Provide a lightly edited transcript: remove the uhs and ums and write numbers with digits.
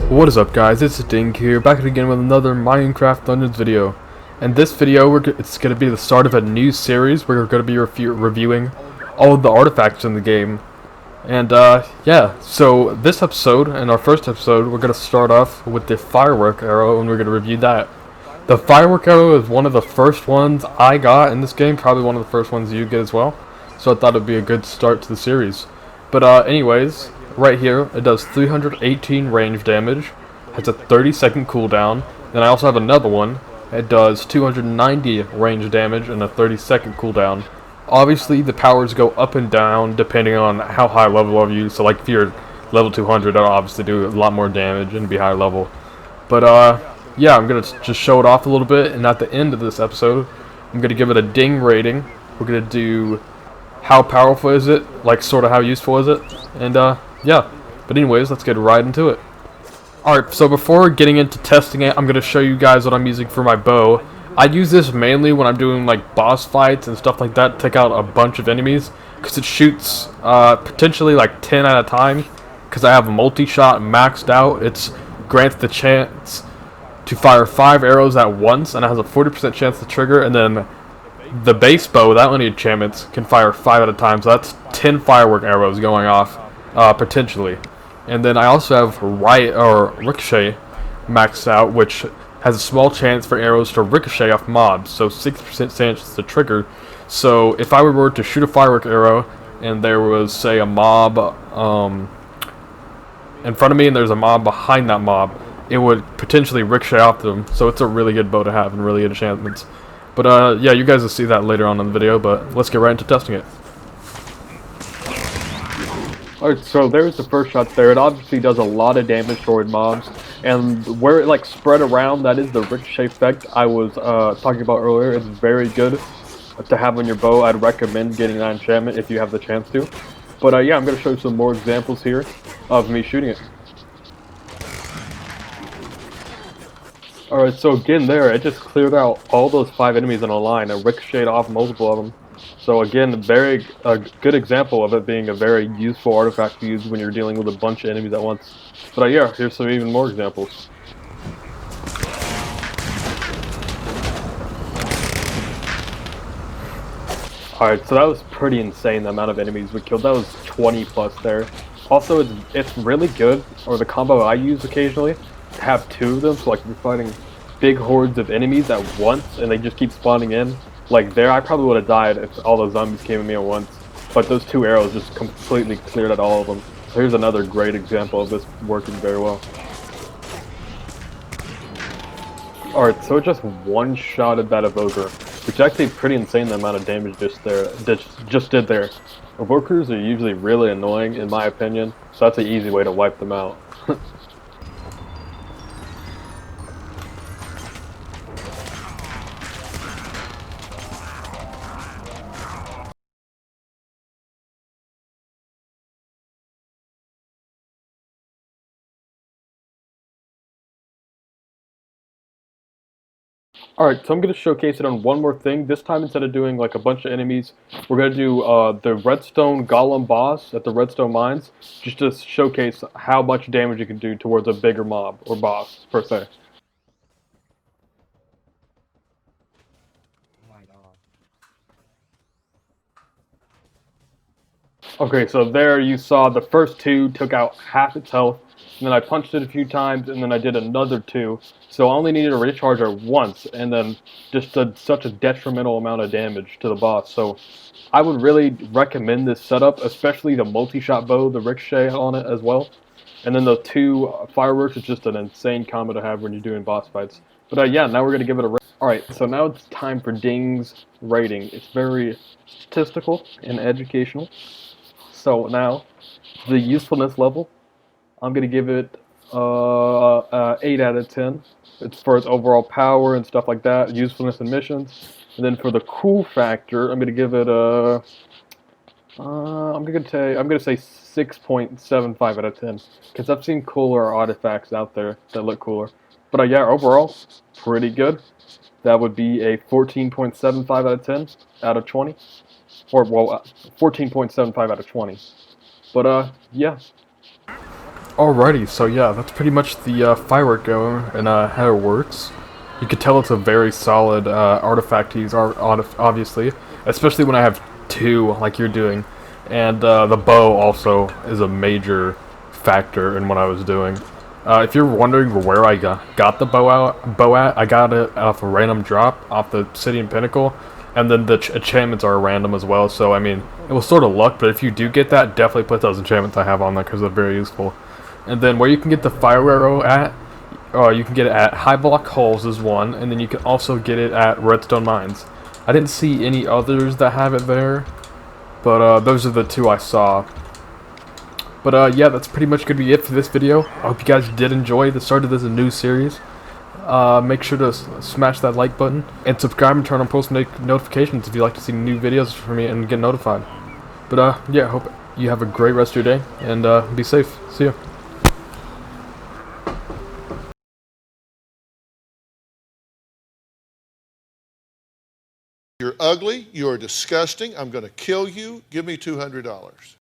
What is up, guys? It's Dink here, back again with another Minecraft Dungeons video. And this video, it's going to be the start of a new series where we're going to be reviewing all of the artifacts in the game. And yeah, so this episode, in our first episode, we're going to start off with the Firework arrow, and we're going to review that. The Firework arrow is one of the first ones I got in this game, probably one of the first ones you get as well. So I thought it would be a good start to the series. But anyways, right here, it does 318 range damage, has a 30-second cooldown. Then I also have another one. It does 290 range damage and a 30-second cooldown. Obviously, the powers go up and down depending on how high level are you. So, like if you're level 200, that'll obviously do a lot more damage and be higher level. But yeah, I'm gonna just show it off a little bit, and at the end of this episode, I'm gonna give it a ding rating. We're gonna do how powerful is it, like sort of how useful is it, and yeah. But anyways, let's get right into it. Alright, so before getting into testing it, I'm going to show you guys what I'm using for my bow. I use this mainly when I'm doing like boss fights and stuff like that to take out a bunch of enemies, because it shoots potentially like 10 at a time, because I have a multi-shot maxed out. It grants the chance to fire 5 arrows at once, and it has a 40% chance to trigger, and then the base bow without any enchantments can fire 5 at a time, so that's 10 firework arrows going off, potentially. And then I also have Ricochet maxed out, which has a small chance for arrows to ricochet off mobs, so 60% chance to trigger. So if I were to shoot a firework arrow and there was, say, a mob in front of me and there's a mob behind that mob, it would potentially ricochet off them. So it's a really good bow to have and really good enchantments. But yeah, you guys will see that later on in the video, but let's get right into testing it. Alright, so there's the first shot there. It obviously does a lot of damage toward mobs, and where it like spread around, that is the ricochet effect I was talking about earlier. It's very good to have on your bow. I'd recommend getting that enchantment if you have the chance to. But yeah, I'm going to show you some more examples here of me shooting it. Alright, so again there, it just cleared out all those 5 enemies in a line and ricocheted off multiple of them. So again, a good example of it being a very useful artifact to use when you're dealing with a bunch of enemies at once. But yeah, here's some even more examples. Alright, so that was pretty insane, the amount of enemies we killed. That was 20 plus there. Also, it's really good, or the combo I use occasionally, to have 2 of them, so like you're fighting big hordes of enemies at once and they just keep spawning in. Like there, I probably would have died if all those zombies came at me at once, but those 2 arrows just completely cleared out all of them. So here's another great example of this working very well. Alright, so it just one-shotted that evoker, which is actually pretty insane the amount of damage just did there. Evokers are usually really annoying in my opinion, so that's an easy way to wipe them out. Alright, so I'm going to showcase it on one more thing. This time, instead of doing like a bunch of enemies, we're going to do the redstone golem boss at the redstone mines, just to showcase how much damage you can do towards a bigger mob, or boss, per se. Okay, so there you saw the first 2 took out half its health, and then I punched it a few times, and then I did another 2. So I only needed to recharge her once, and then just did such a detrimental amount of damage to the boss. So I would really recommend this setup, especially the multi-shot bow, the ricochet on it as well. And then the 2 fireworks is just an insane combo to have when you're doing boss fights. But yeah, now we're going to give it a rating. Alright, so now it's time for Ding's rating. It's very statistical and educational. So now, the usefulness level, I'm going to give it 8 out of 10. It's for its overall power and stuff like that, usefulness and missions. And then for the cool factor, I'm going to give it a I'm going to say 6.75 out of 10, because I've seen cooler artifacts out there that look cooler. But yeah, overall, pretty good. That would be a 14.75 out of 10 out of 20. Or, well, 14.75 out of 20. But, yeah. Alrighty, so yeah, that's pretty much the firework going and how it works. You could tell it's a very solid artifact to use, obviously, especially when I have two like you're doing. And the bow also is a major factor in what I was doing. If you're wondering where I got the bow at, I got it off a random drop off the City and Pinnacle, and then the enchantments are random as well. So I mean, it was sort of luck, but if you do get that, definitely put those enchantments I have on there because they're very useful. And then where you can get the fire arrow at, you can get it at high block hulls is one, and then you can also get it at redstone mines. I didn't see any others that have it there, but those are the two I saw. But yeah, that's pretty much going to be it for this video. I hope you guys did enjoy the start of this new series. Make sure to smash that like button, and subscribe and turn on post notifications if you'd like to see new videos from me and get notified. But yeah, I hope you have a great rest of your day, and be safe. See ya. You're ugly, you're disgusting, I'm going to kill you, give me $200.